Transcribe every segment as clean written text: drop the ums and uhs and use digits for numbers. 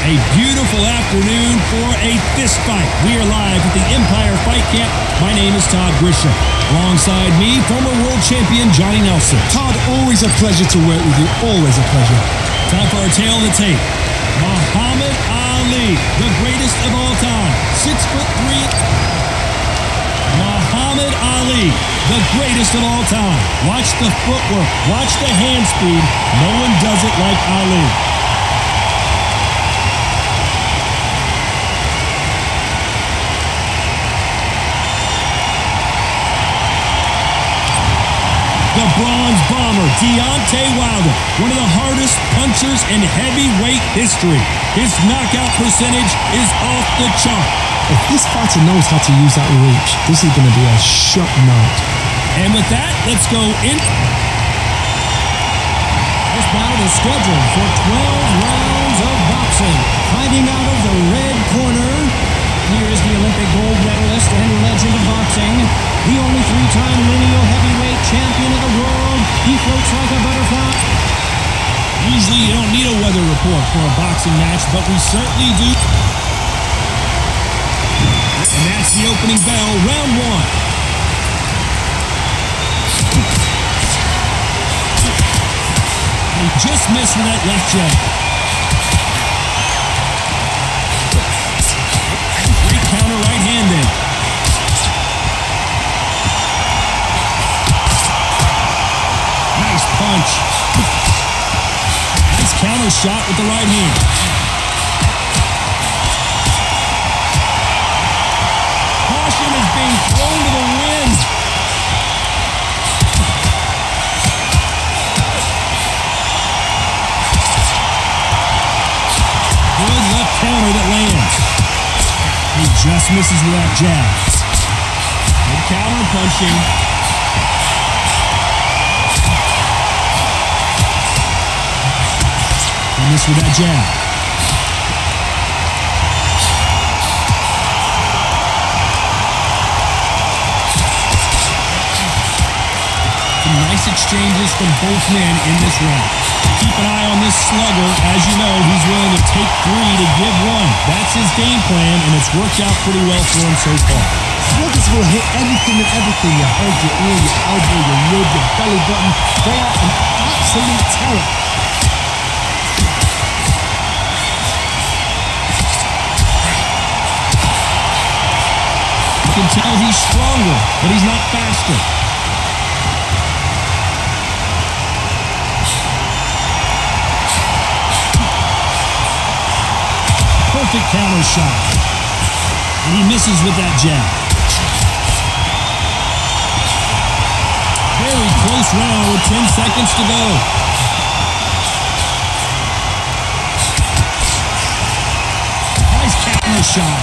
A beautiful afternoon for a fist fight. We are live at the Empire Fight Camp. My name is Todd Grisham. Alongside me, former world champion Johnny Nelson. Todd, always a pleasure to work with you. Always a pleasure. Time for our tail of the tape. Muhammad Ali, the greatest of all time. 6'3". Muhammad Ali, the greatest of all time. Watch the footwork. Watch the hand speed. No one does it like Ali. The bronze bomber, Deontay Wilder, one of the hardest punchers in heavyweight history. His knockout percentage is off the chart. If this fighter knows how to use that reach, this is going to be a shot night. And with that, let's go in. This bout is scheduled for 12 rounds of boxing. Fighting out of the red corner, here is the Olympic gold medalist and legend of boxing, the only three-time lineal heavyweight champion of the world. He floats like a butterfly. Usually you don't need a weather report for a boxing match, but we certainly do. And that's the opening bell, round one. He just missed with that left jab. Great counter right-handed. Nice punch. Nice counter shot with the right hand. Caution is being thrown to the wind. Good left counter that lands. He just misses with that jab. Good counter punching. He missed with that jab. Some nice exchanges from both men in this round. Keep an eye on this slugger. As you know, he's willing to take three to give one. That's his game plan, and it's worked out pretty well for him so far. Sluggers will hit anything and everything. Your head, your ear, your elbow, your rib, your belly button. They are an absolute terror. You can tell he's stronger, but he's not faster. Perfect counter shot. And he misses with that jab. Very close round with 10 seconds to go. Nice counter shot.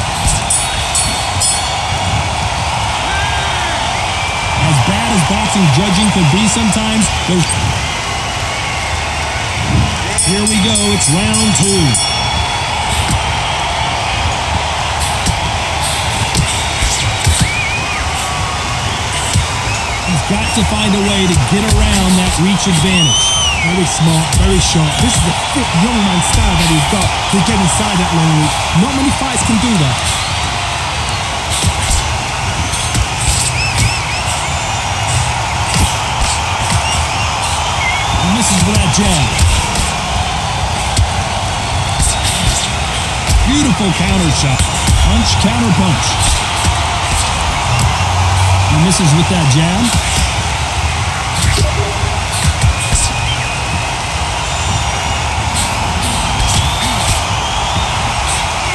As bad as boxing judging can be sometimes, here we go, it's round two. He's got to find a way to get around that reach advantage. Very smart, very sharp. This is a fit young man style that he's got to get inside that long reach. Not many fights can do that. Misses with that jab. Beautiful counter shot. Punch, counter punch. He misses with that jab.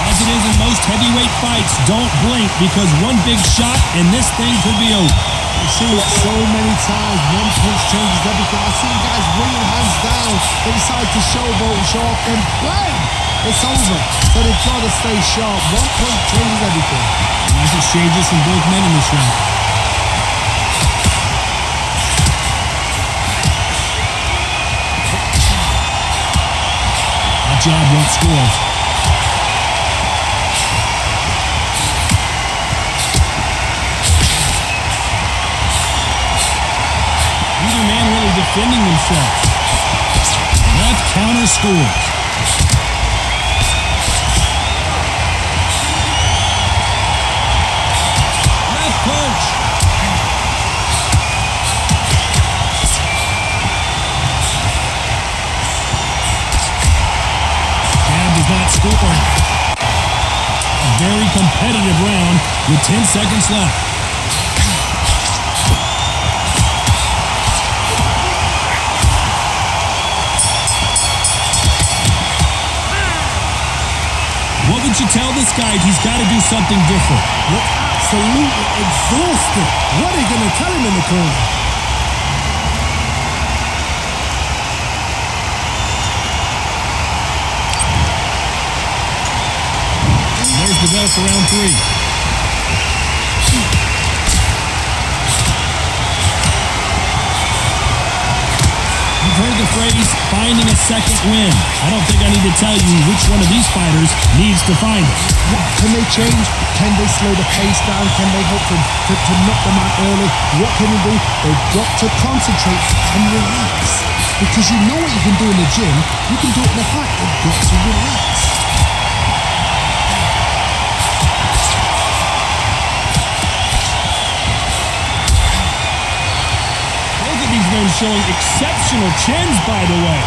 As it is in most heavyweight fights, don't blink because one big shot and this thing could be over. I've seen it so many times. One punch changes everything. I've seen guys bring their hands down. They decide to showboat, show off, and bang! It's over. So they've got to stay sharp. One punch changes everything. Nice exchanges from both men in this round. That jab won't score. Neither man really defending himself. Left counter scores. with 10 seconds left. What would you tell this guy if he's got to do something different? Look absolutely exhausted. What are you going to tell him in the corner? There's the bell for round 3. You've heard the phrase, finding a second win. I don't think I need to tell you which one of these fighters needs to find it. What can they change? Can they slow the pace down? Can they hope to knock them out early? What can they do? They've got to concentrate and relax. Because you know what you can do in the gym, you can do it in the fight. They've got to relax. These men showing exceptional chins, by the way.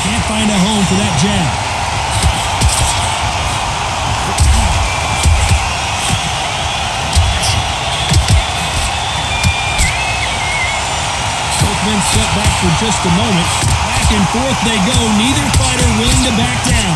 Can't find a home for that jab. Both men step back for just a moment. Back and forth they go. Neither fighter willing to back down.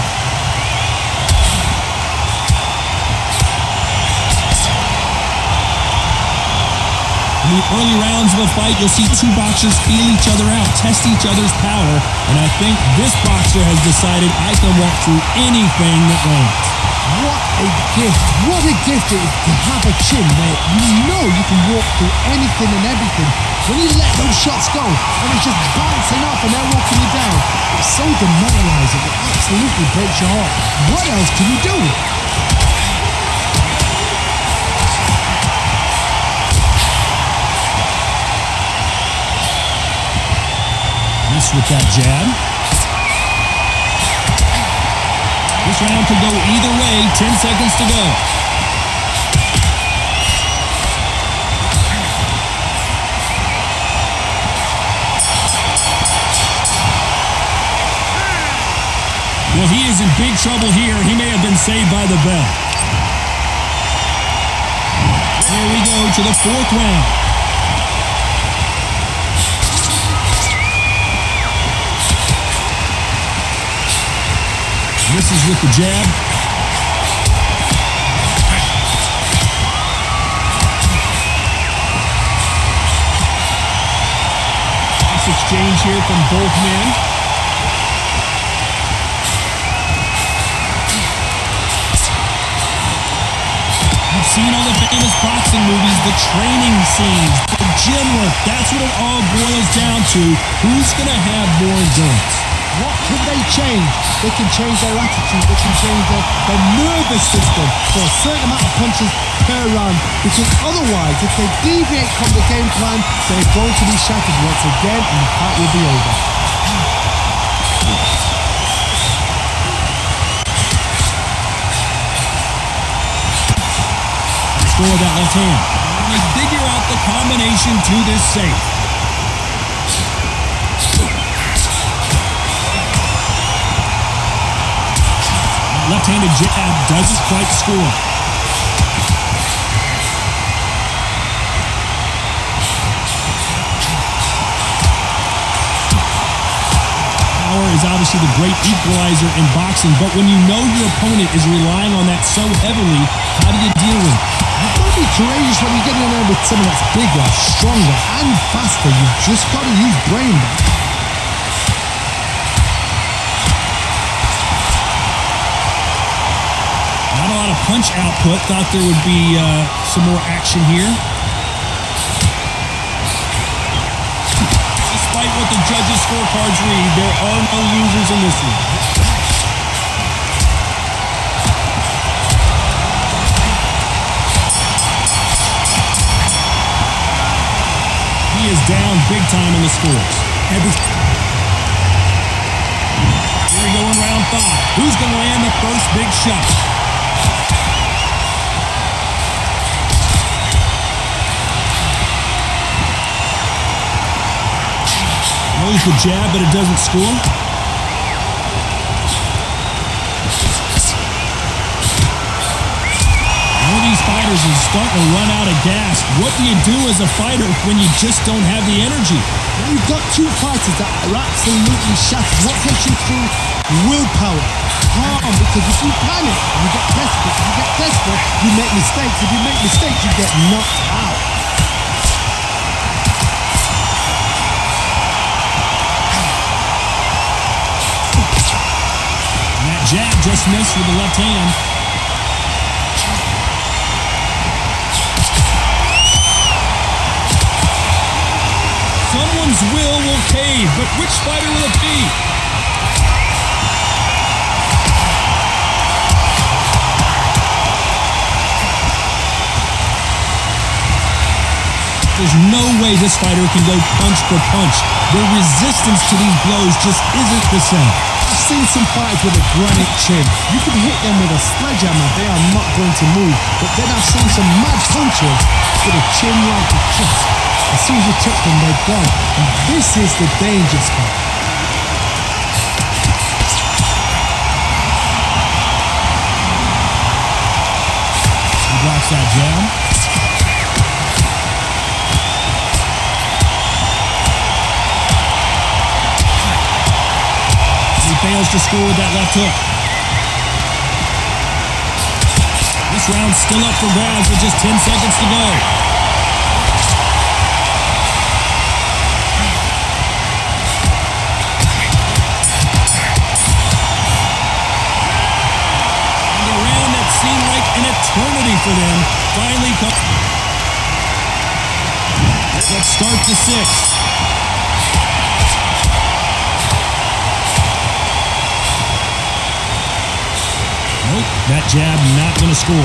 In the early rounds of a fight, you'll see two boxers feel each other out, test each other's power, and I think this boxer has decided I can walk through anything that lands. What a gift. What a gift it is to have a chin where you know you can walk through anything and everything. When you let those shots go and it's just bouncing off and they're walking you down, it's so demoralizing. It absolutely breaks your heart. What else can you do? With that jab. This round could go either way. 10 seconds to go. Well, he is in big trouble here. He may have been saved by the bell. Here we go to the 4th round. Misses with the jab. Nice exchange here from both men. You've seen all the famous boxing movies, the training scenes, the gym work. That's what it all boils down to. Who's going to have more endurance? What can they change? They can change their attitude. They can change their nervous system for a certain amount of punches per round. Because otherwise, if they deviate from the game plan, they're going to be shattered once again and the fight will be over. Score that left hand. And they figure out the combination to this safe. Left-handed jab doesn't quite score. Power is obviously the great equalizer in boxing, but when you know your opponent is relying on that so heavily, how do you deal with it? You've got to be courageous when you get in there with someone that's bigger, stronger, and faster. You've just got to use brain. Not a lot of punch output. Thought there would be some more action here. Despite what the judges' scorecards read, there are no losers in this one. He is down big time in the scores. Here we go in round 5. Who's going to land the first big shot? Throws the jab, but it doesn't score. fighters is starting to run out of gas. What do you do as a fighter when you just don't have the energy? When you've got two fighters that are absolutely shattered, what gets you through? Willpower. Calm, because if you panic, you get desperate. If you get desperate, you make mistakes. If you make mistakes, you get knocked out. And that jab just missed with the left hand. Someone's will cave, but which fighter will it be? There's no way this fighter can go punch for punch. The resistance to these blows just isn't the same. I've seen some fighters with a granite chin. You can hit them with a sledgehammer, they are not going to move. But then I've seen some mad punchers with a chin like a chest. As soon as you touch them, they're gone. And this is the danger spot. He blocks that jab. Fails to score with that left hook. This round's still up for grabs with just 10 seconds to go. And a round that seemed like an eternity for them finally comes. Let's start the sixth. Nope, that jab not going to score.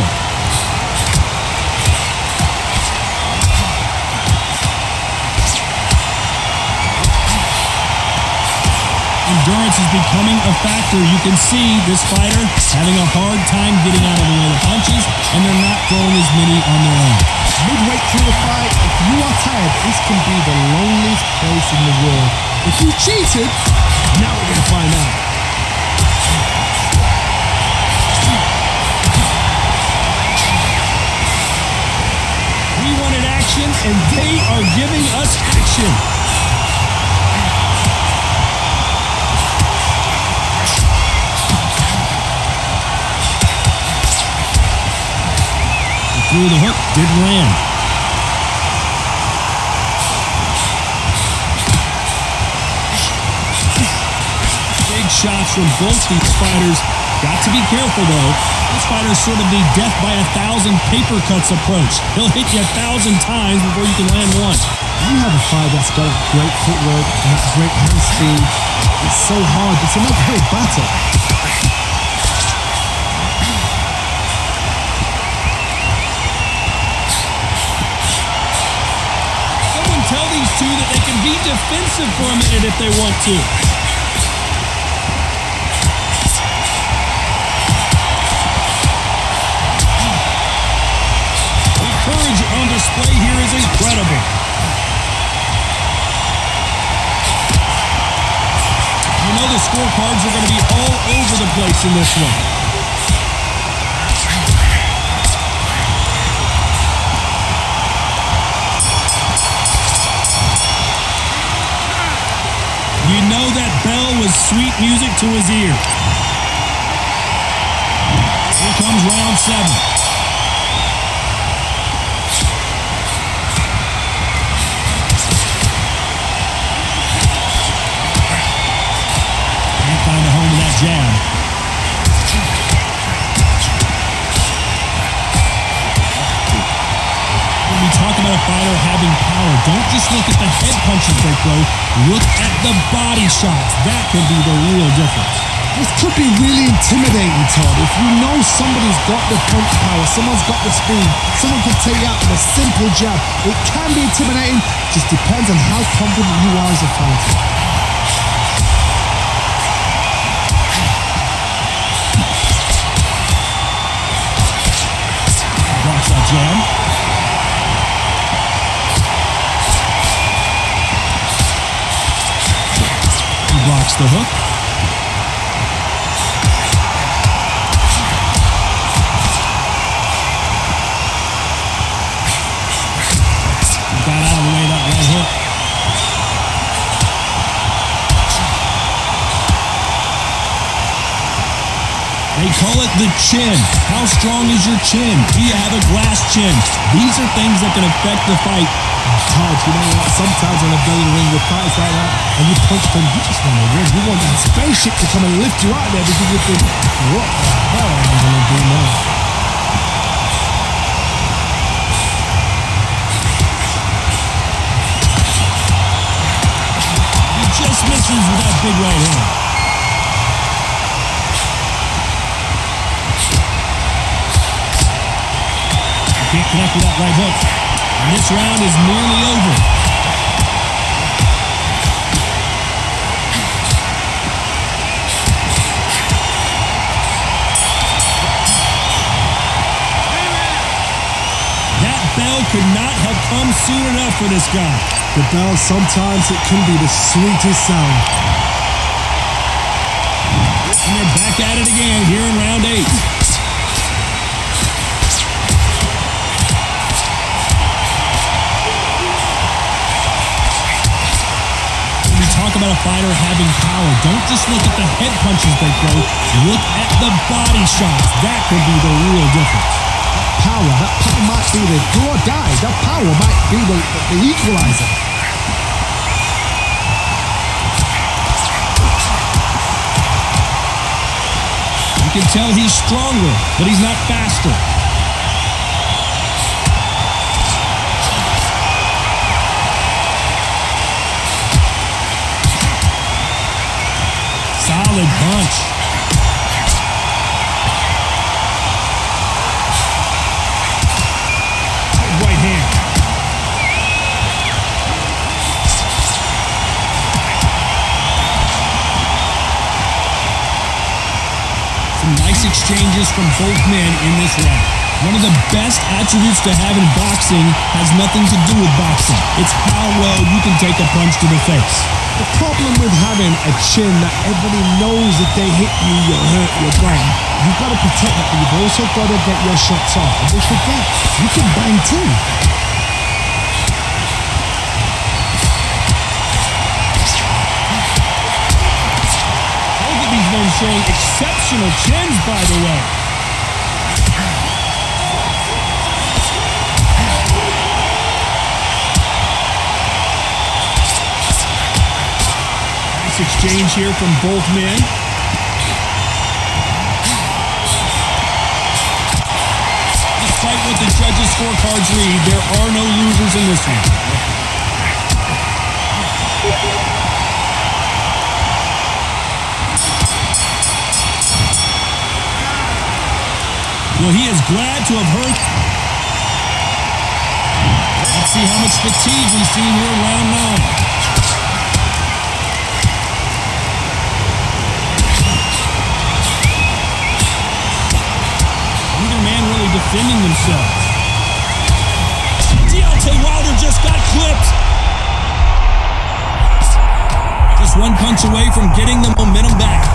Endurance is becoming a factor. You can see this fighter having a hard time getting out of the way of the punches, and they're not throwing as many on their own. Midway through the fight, if you are tired, this can be the loneliest place in the world. If you cheated, now we're going to find out. We wanted action, and they are giving us action. He threw the hook, didn't land. Big shots from both these fighters. Got to be careful, though. This fighter's sort of the death by 1,000 paper cuts approach. He'll hit you 1,000 times before you can land one. You have a fighter that's got great footwork and that great hand speed. It's so hard. It's an uphill battle. Someone tell these two that they can be defensive for a minute if they want to. Courage on display here is incredible. You know the scorecards are going to be all over the place in this one. You know that bell was sweet music to his ear. Here comes round 7. Find a home with that jab. When we talk about a fighter having power, don't just look at the head punches they throw. Look at the body shots. That can be the real difference. This could be really intimidating, Todd. If you know somebody's got the punch power, someone's got the speed, someone can take you out with a simple jab. It can be intimidating. Just depends on how confident you are as a fighter. Blocks that jab. He blocks the hook. call it the chin. How strong is your chin? Do you have a glass chin? These are things that can affect the fight. Todd, you know what? Sometimes when I go to the ring with fights like that, and you punch them, you just want to win. You want that spaceship to come and lift you out there because you think, what the hell am I going to do now? He just misses with that big right hand. Can't connect with that right hook. And this round is nearly over. That bell could not have come soon enough for this guy. The bell, sometimes it can be the sweetest sound. And they're back at it again here in round 8. Talk about a fighter having power. Don't just look at the head punches they throw. Look at the body shots. That could be the real difference. That power might be the do or die. That power might be the equalizer. You can tell he's stronger, but he's not faster. Solid punch. Right hand. Some nice exchanges from both men in this round. One of the best attributes to have in boxing has nothing to do with boxing. It's how well you can take a punch to the face. The problem with having a chin that everybody knows if they hit you, you're hurt, you're gone. You've got to protect that, but you've also got to get your shots off. And don't forget, you can bang too. Both of these men showing exceptional chins, by the way. Exchange here from both men. Despite what the judges' scorecards read, there are no losers in this one. Well, he is glad to have hurt. Let's see how much fatigue we see here in round 9. Defending themselves. Deontay Wilder just got clipped. Just one punch away from getting the momentum back.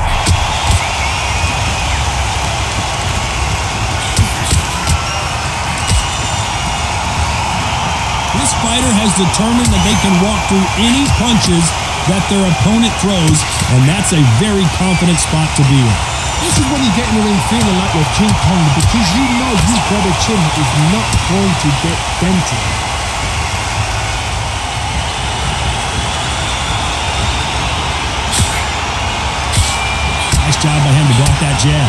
This fighter has determined that they can walk through any punches that their opponent throws, and that's a very confident spot to be in. This is when you get in the ring feeling like you're King Kong because you know you've got a chin that is not going to get dented. Nice job by him to block that jab.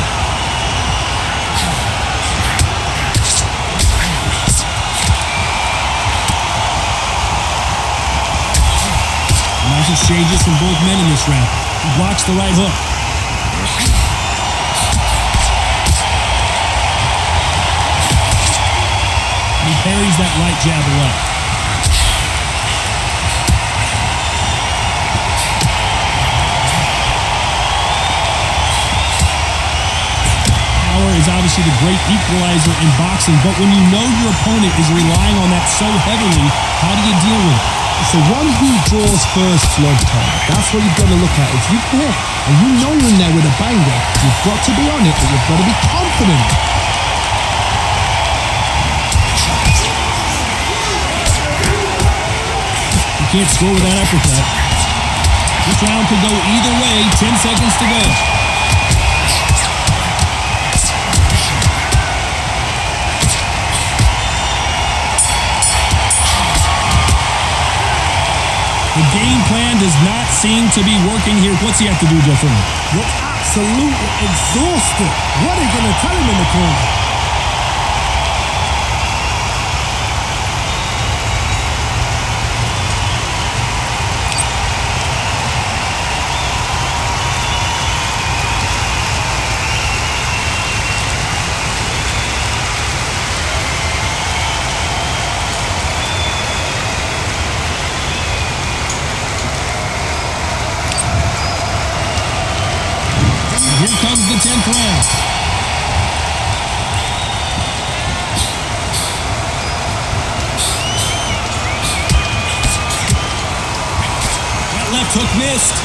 Nice exchanges from both men in this round. He blocks the right hook. He parries that right jab away. Power is obviously the great equalizer in boxing, but when you know your opponent is relying on that so heavily, how do you deal with it? It's the one who draws first blood, Tom. That's what you've got to look at. If you hit and you know you're in there with a banger, you've got to be on it, but you've got to be confident. Can't score with that uppercut. This round could go either way. 10 seconds to go. The game plan does not seem to be working here. What's he have to do differently? Look absolutely exhausted. What are you going to tell him in the corner? Here comes the 10th round. That left hook missed.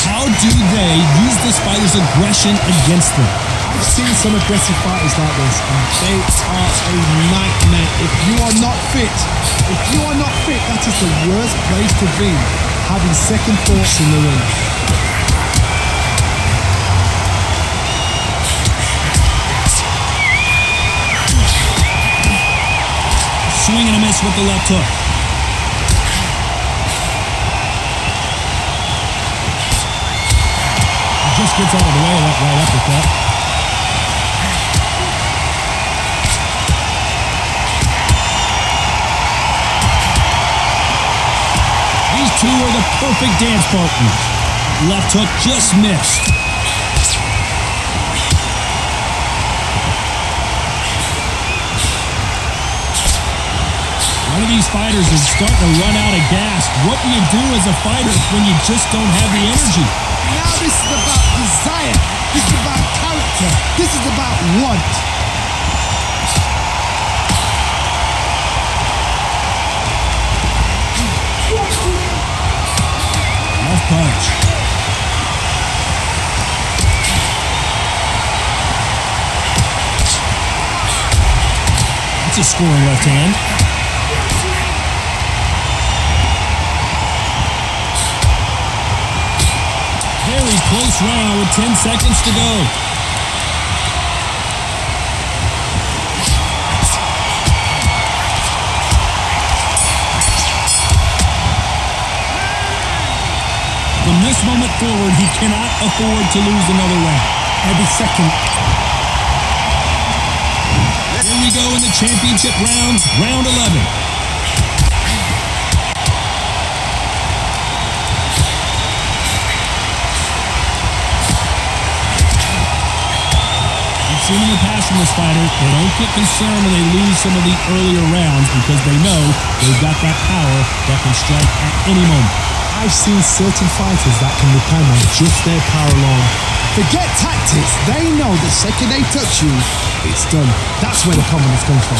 How do they use this fighter's aggression against them? I've seen some aggressive fighters like this, and they are a nightmare. If you are not fit, that is the worst place to be, having second thoughts in the ring. Swing and a miss with the left hook. Just gets out of the way of that right uppercut. These two are the perfect dance partners. Left hook just missed. One of these fighters is starting to run out of gas. What do you do as a fighter when you just don't have the energy? Now this is about desire. This is about character. This is about want. Left punch. That's a scoring left hand. Very close round with 10 seconds to go. From this moment forward, he cannot afford to lose another round. Every second. Here we go in the championship rounds, round 11. Seen in the past from this fighter, they don't get concerned when they lose some of the earlier rounds because they know they've got that power that can strike at any moment. I've seen certain fighters that can depend on just their power alone. Forget tactics. They know the second they touch you, it's done. That's where the confidence comes from.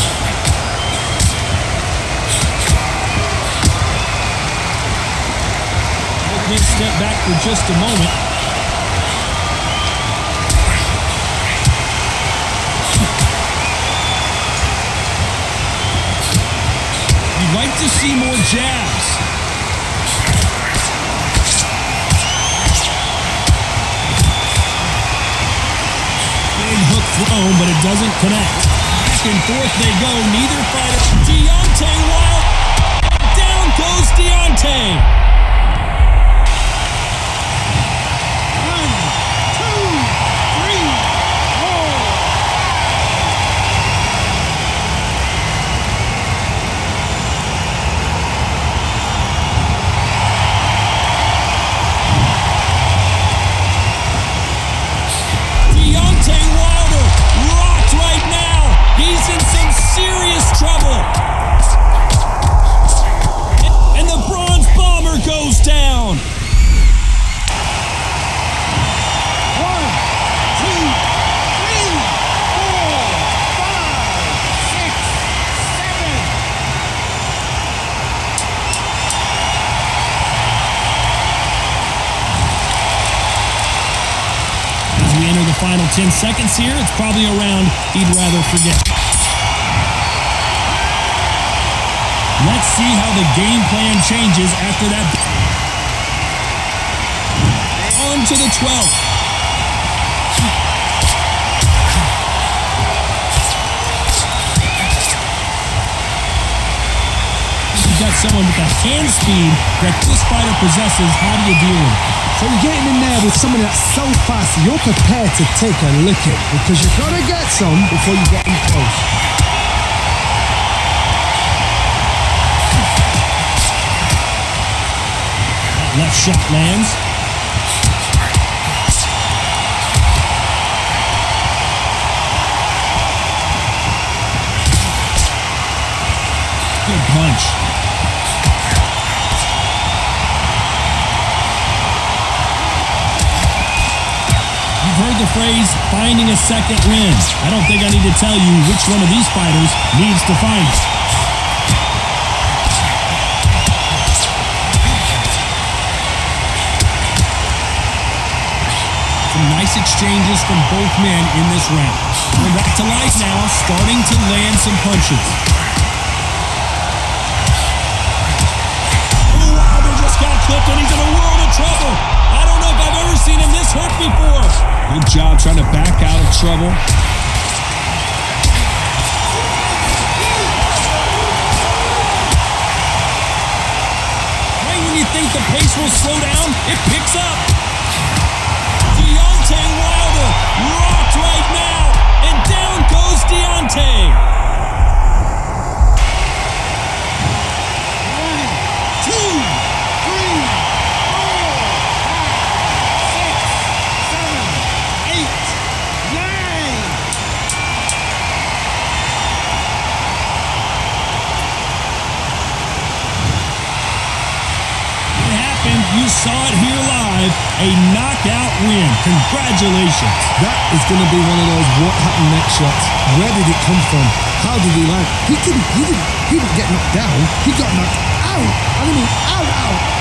Let me step back for just a moment. Like to see more jabs. Big hook thrown, but it doesn't connect. Back and forth they go. Neither fighter. Deontay Wilder. Down goes Deontay. 1, 2, 3, 4. Deontay Wilder rocked right now. He's in some serious trouble. And the Bronze Bomber goes down. 1, 2, 3, 4, 5, 6, 7. As we enter the final 10 seconds here, it's probably a round he'd rather forget. Let's see how the game plan changes after that. On to the 12th. someone with the hand speed that this fighter possesses, how do you deal with it? So you're getting in there with someone that's so fast, you're prepared to take a licking because you've got to get some before you get in close. Left shot lands. Good punch. You've heard the phrase, finding a second win. I don't think I need to tell you which one of these fighters needs to find it. Some nice exchanges from both men in this round. We're back to life now, starting to land some punches. Oh, Wilder just got clipped and he's in a world of trouble. I don't know if I've ever seen him this hurt before. Good job trying to back out of trouble. Right when you think the pace will slow down, it picks up. Deontay Wilder rocked right now, and down goes Deontay. 1, 2, 3, 4, 5, 6, 7, 8, 9. It happened. You saw it here live. A knockout win. Congratulations. That is going to be one of those what happened next shots. Where did it come from? How did he land? He didn't get knocked down. He got knocked out. I mean, out.